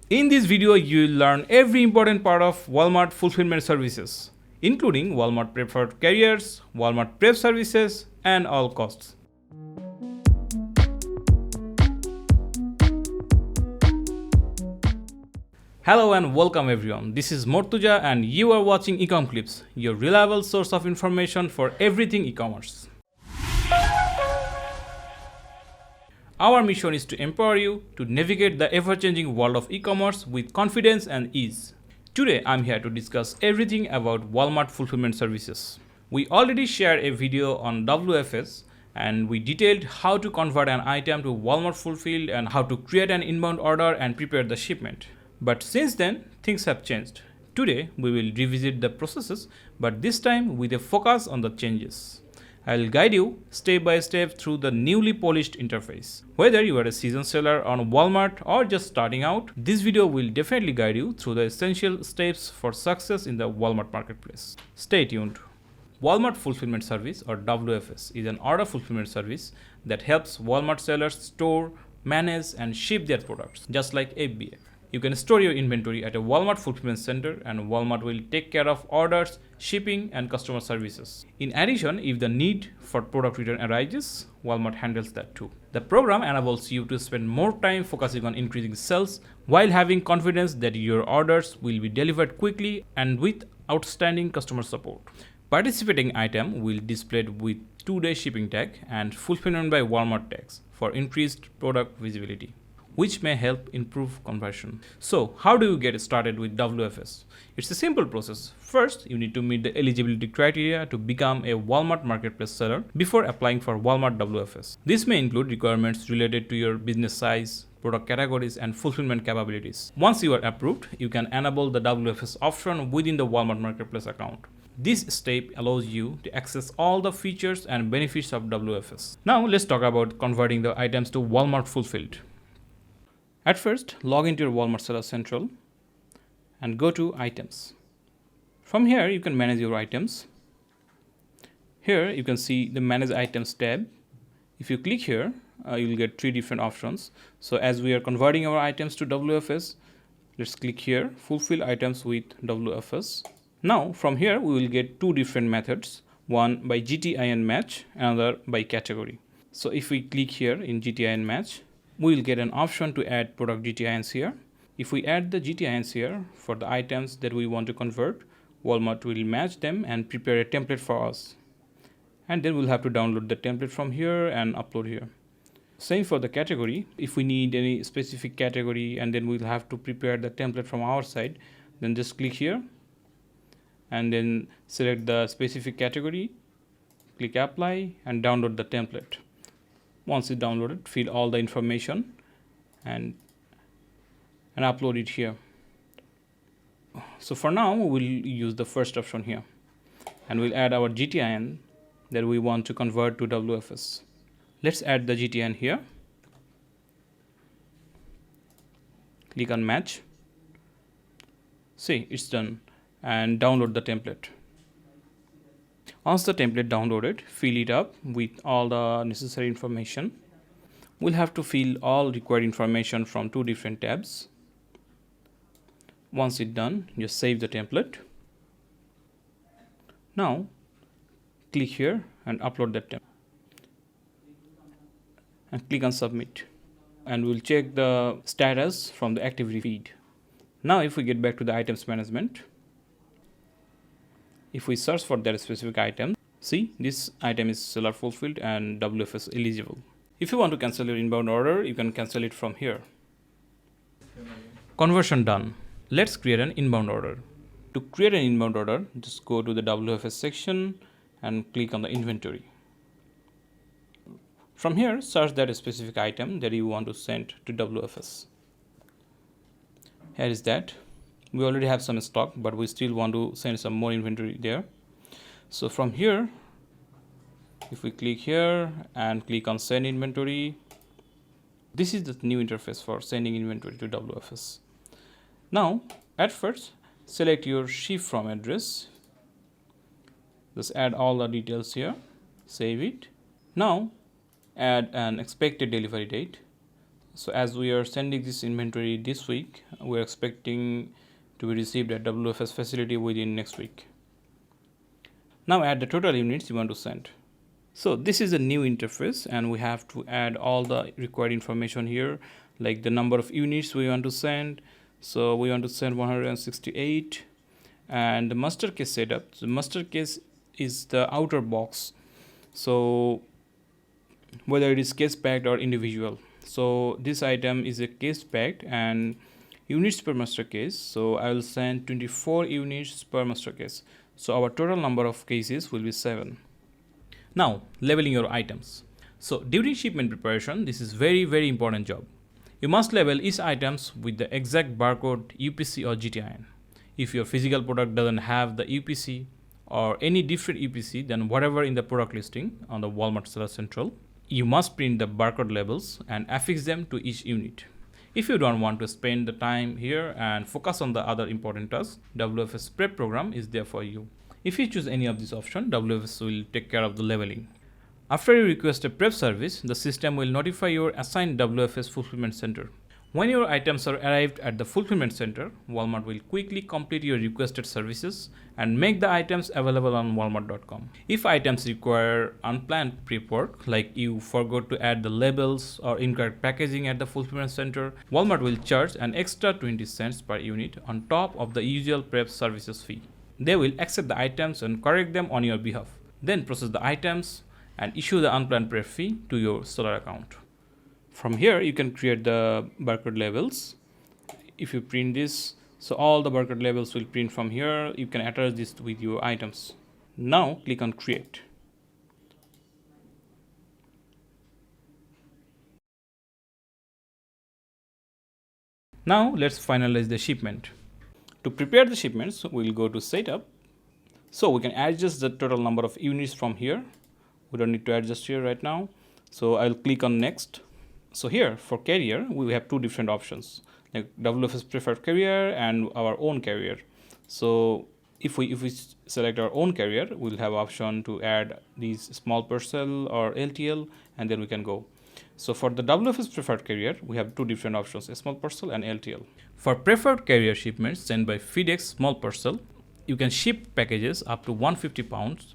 In this video, you will learn every important part of Walmart fulfillment services, including Walmart preferred carriers, Walmart prep services, and all costs. Hello and welcome everyone. This is Mortuja and you are watching Ecom Clips, your reliable source of information for everything e-commerce. Our mission is to empower you to navigate the ever-changing world of e-commerce with confidence and ease. Today, I'm here to discuss everything about Walmart fulfillment services. We already shared a video on WFS and we detailed how to convert an item to Walmart fulfilled and how to create an inbound order and prepare the shipment. But since then, things have changed. Today, we will revisit the processes, but this time with a focus on the changes. I'll guide you step by step through the newly polished interface. Whether you are a seasoned seller on Walmart or just starting out, this video will definitely guide you through the essential steps for success in the Walmart marketplace. Stay tuned. Walmart Fulfillment Service or WFS is an order fulfillment service that helps Walmart sellers store, manage and ship their products, just like FBA. You can store your inventory at a Walmart fulfillment center and Walmart will take care of orders, shipping and customer services. In addition, if the need for product return arises, Walmart handles that too. The program enables you to spend more time focusing on increasing sales while having confidence that your orders will be delivered quickly and with outstanding customer support. Participating item will be displayed with 2-day shipping tag and fulfillment by Walmart tags for increased product visibility, which may help improve conversion. So, how do you get started with WFS? It's a simple process. First, you need to meet the eligibility criteria to become a Walmart marketplace seller before applying for Walmart WFS. This may include requirements related to your business size, product categories, and fulfillment capabilities. Once you are approved, you can enable the WFS option within the Walmart marketplace account. This step allows you to access all the features and benefits of WFS. Now, let's talk about converting the items to Walmart fulfilled. At first, log into your Walmart Seller Central and go to Items. From here, you can manage your items. Here, you can see the Manage Items tab. If you click here, you will get 3 different options. So, as we are converting our items to WFS, let's click here, Fulfill Items with WFS. Now, from here, we will get 2 different methods, one by GTIN match, another by category. So, if we click here in GTIN match, we will get an option to add product GTINs here. If we add the GTINs here for the items that we want to convert, Walmart will match them and prepare a template for us. And then we'll have to download the template from here and upload here. Same for the category. If we need any specific category and then we'll have to prepare the template from our side, then just click here and then select the specific category, click apply and download the template. Once it's downloaded, fill all the information and upload it here. So for now, we'll use the first option here and we'll add our GTIN that we want to convert to WFS. Let's add the GTIN here. Click on match. See, it's done and download the template. Once the template downloaded, fill it up with all the necessary information. We'll have to fill all required information from 2 different tabs. Once it's done, just save the template. Now, click here and upload that template. And click on submit. And we'll check the status from the activity feed. Now, if we get back to the items management, if we search for that specific item, see this item is seller fulfilled and WFS eligible. If you want to cancel your inbound order, you can cancel it from here. Conversion done. Let's create an inbound order. To create an inbound order, just go to the WFS section and click on the inventory. From here, search that specific item that you want to send to WFS. Here is that. We already have some stock, but we still want to send some more inventory there. So from here, if we click here and click on send inventory, this is the new interface for sending inventory to WFS. Now, at first, select your ship from address. Just add all the details here, save it. Now, add an expected delivery date. So as we are sending this inventory this week, we are expecting to be received at WFS facility within next week. Now add the total units you want to send. So this is a new interface, and we have to add all the required information here, like the number of units we want to send. So we want to send 168, and the master case setup. The master case is the outer box, so whether it is case packed or individual. So this item is a case packed and units per master case. So I will send 24 units per master case. So our total number of cases will be 7. Now, labeling your items. So during shipment preparation, this is very important job. You must label each items with the exact barcode, UPC or GTIN. If your physical product doesn't have the UPC or any different UPC than whatever in the product listing on the Walmart Seller Central, you must print the barcode labels and affix them to each unit. If you don't want to spend the time here and focus on the other important tasks, WFS Prep program is there for you. If you choose any of this option, WFS will take care of the labeling. After you request a prep service, the system will notify your assigned WFS fulfillment center. When your items are arrived at the fulfillment center, Walmart will quickly complete your requested services and make the items available on walmart.com. If items require unplanned prep work, like you forgot to add the labels or incorrect packaging at the fulfillment center, Walmart will charge an extra 20 cents per unit on top of the usual prep services fee. They will accept the items and correct them on your behalf, then process the items and issue the unplanned prep fee to your seller account. From here, you can create the barcode labels. If you print this, so all the barcode labels will print from here. You can attach this with your items. Now click on create. Now let's finalize the shipment. To prepare the shipments, we'll go to setup. So we can adjust the total number of units from here. We don't need to adjust here right now. So I'll click on next. So here for carrier, we have two different options, like WFS preferred carrier and our own carrier. So if we select our own carrier, we'll have option to add these small parcel or LTL, and then we can go. So for the WFS preferred carrier, we have two different options, a small parcel and LTL. For preferred carrier shipments sent by FedEx small parcel, you can ship packages up to 150 pounds,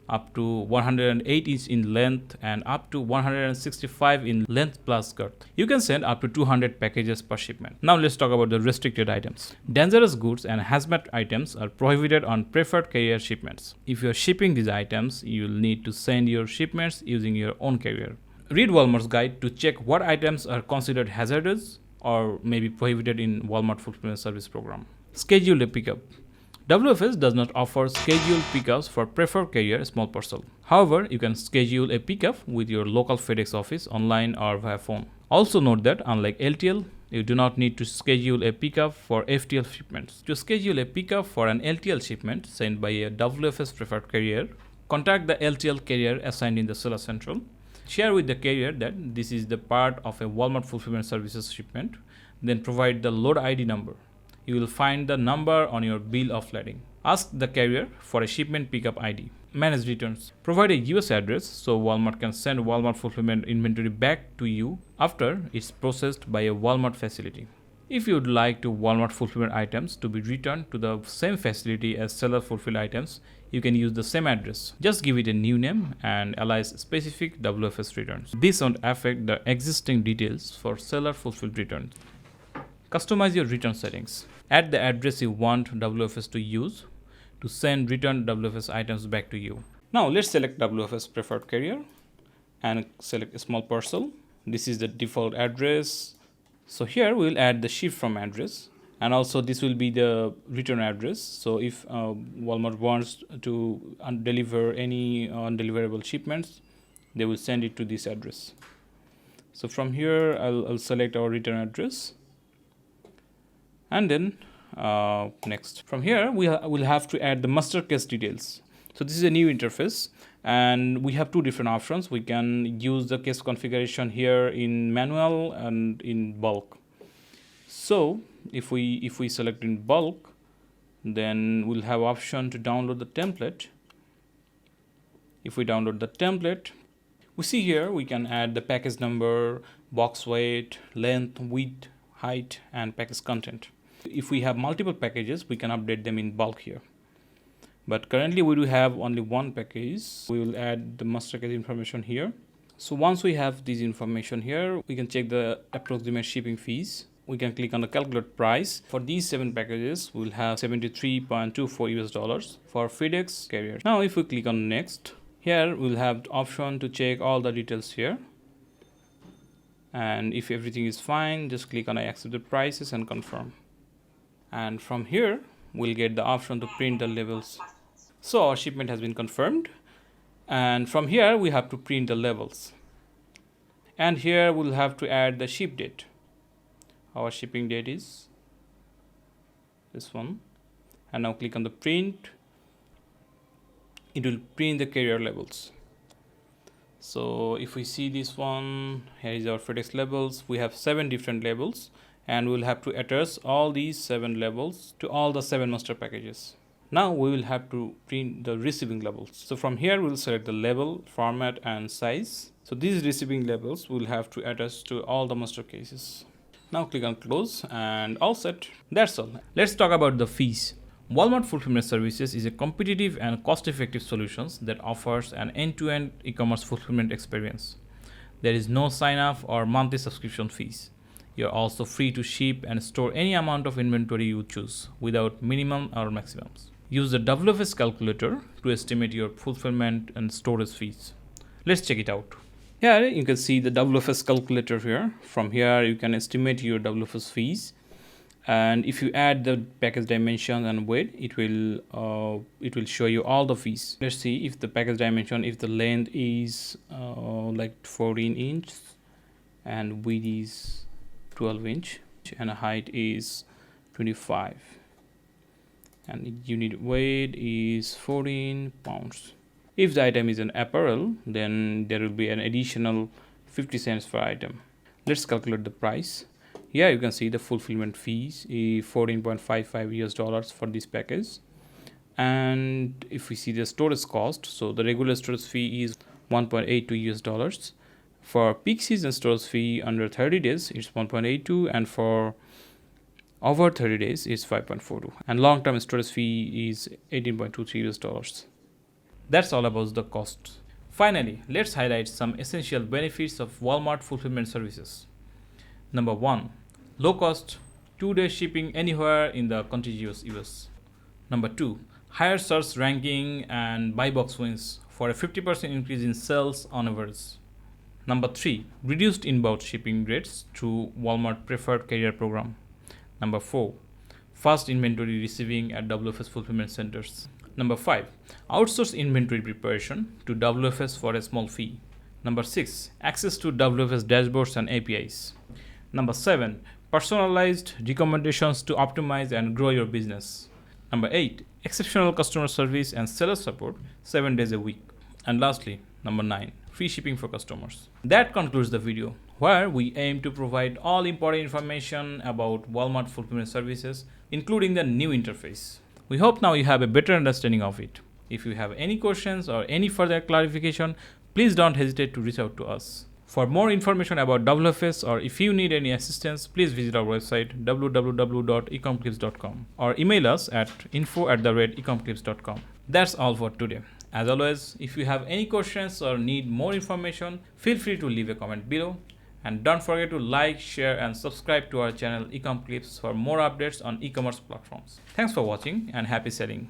up to 108 inch in length, and up to 165 in length plus girth. You can send up to 200 packages per shipment. Now let's talk about the restricted items. Dangerous goods and hazmat items are prohibited on preferred carrier shipments. If you are shipping these items, you'll need to send your shipments using your own carrier. Read Walmart's guide to check what items are considered hazardous or may be prohibited in Walmart Fulfillment Service Program. Schedule a pickup. WFS does not offer scheduled pickups for preferred carrier small parcel. However, you can schedule a pickup with your local FedEx office online or via phone. Also note that unlike LTL, you do not need to schedule a pickup for FTL shipments. To schedule a pickup for an LTL shipment sent by a WFS preferred carrier, contact the LTL carrier assigned in the Seller Central. Share with the carrier that this is the part of a Walmart Fulfillment Services shipment, then provide the load ID number. You will find the number on your bill of lading. Ask the carrier for a shipment pickup ID. Manage returns. Provide a US address so Walmart can send Walmart fulfillment inventory back to you after it's processed by a Walmart facility. If you would like to Walmart fulfillment items to be returned to the same facility as seller fulfilled items, you can use the same address. Just give it a new name and alias specific WFS returns. This won't affect the existing details for seller fulfilled returns. Customize your return settings. Add the address you want WFS to use to send returned WFS items back to you. Now let's select WFS preferred carrier and select a small parcel. This is the default address. So here we will add the ship from address, and also this will be the return address. So if Walmart wants to deliver any undeliverable shipments, they will send it to this address. So from here I'll select our return address, and then next. From here we will have to add the master case details. So this is a new interface, and we have two different options. We can use the case configuration here in manual and in bulk. So if we select in bulk, then we'll have option to download the template. If we download the template, we see here we can add the package number, box weight, length, width, height, and package content. If we have multiple packages, we can update them in bulk here. But currently we do have only one package. We will add the master package information here. So once we have this information here, we can check the approximate shipping fees. We can click on the calculate price. For these 7 packages, we'll have $73.24 for FedEx carrier. Now if we click on next, here we'll have the option to check all the details here. And if everything is fine, just click on I accept the prices and confirm. And from here, we'll get the option to print the labels. So our shipment has been confirmed. And from here, we have to print the labels. And here we'll have to add the ship date. Our shipping date is this one. And now click on the print. It will print the carrier labels. So if we see this one, here is our FedEx labels. We have 7 different labels, and we'll have to attach all these 7 labels to all the 7 master packages. Now we will have to print the receiving labels. So from here we'll select the label, format, and size. So these receiving labels will have to attach to all the master cases. Now click on close and all set. That's all. Let's talk about the fees. Walmart Fulfillment Services is a competitive and cost-effective solution that offers an end-to-end e-commerce fulfillment experience. There is no sign-up or monthly subscription fees. You are also free to ship and store any amount of inventory you choose without minimum or maximums. Use the WFS Calculator to estimate your fulfillment and storage fees. Let's check it out. Here you can see the WFS Calculator here. From here you can estimate your WFS fees. And if you add the package dimension and weight, it will show you all the fees. Let's see if the package dimension, if the length is like 14 inch and width is 12 inch and height is 25 and unit weight is 14 pounds. If the item is an apparel, then there will be an additional 50 cents per item. Let's calculate the price. Here you can see the fulfillment fees is $14.55 for this package. And if we see the storage cost, so the regular storage fee is $1.82. For peak season storage fee under 30 days, it's 1.82, and for over 30 days, it's 5.42. And long-term storage fee is $18.23. That's all about the cost. Finally, let's highlight some essential benefits of Walmart Fulfillment Services. Number 1. Low cost, 2-day shipping anywhere in the contiguous US. Number 2. Higher search ranking and buy box wins for a 50% increase in sales on average. Number 3. Reduced inbound shipping rates through Walmart Preferred Carrier Program. Number 4. Fast inventory receiving at WFS fulfillment centers. Number 5. Outsource inventory preparation to WFS for a small fee. Number 6. Access to WFS dashboards and APIs. Number 7. Personalized recommendations to optimize and grow your business. Number 8. Exceptional customer service and seller support 7 days a week. And lastly, number 9. Free shipping for customers. That concludes the video, where we aim to provide all important information about Walmart Fulfillment Services, including the new interface. We hope now you have a better understanding of it. If you have any questions or any further clarification, please don't hesitate to reach out to us. For more information about WFS, or if you need any assistance, please visit our website www.ecomclips.com or email us at info@ecomclips.com. That's all for today. As always, if you have any questions or need more information, feel free to leave a comment below. And don't forget to like, share, and subscribe to our channel Ecom Clips for more updates on e-commerce platforms. Thanks for watching and happy selling.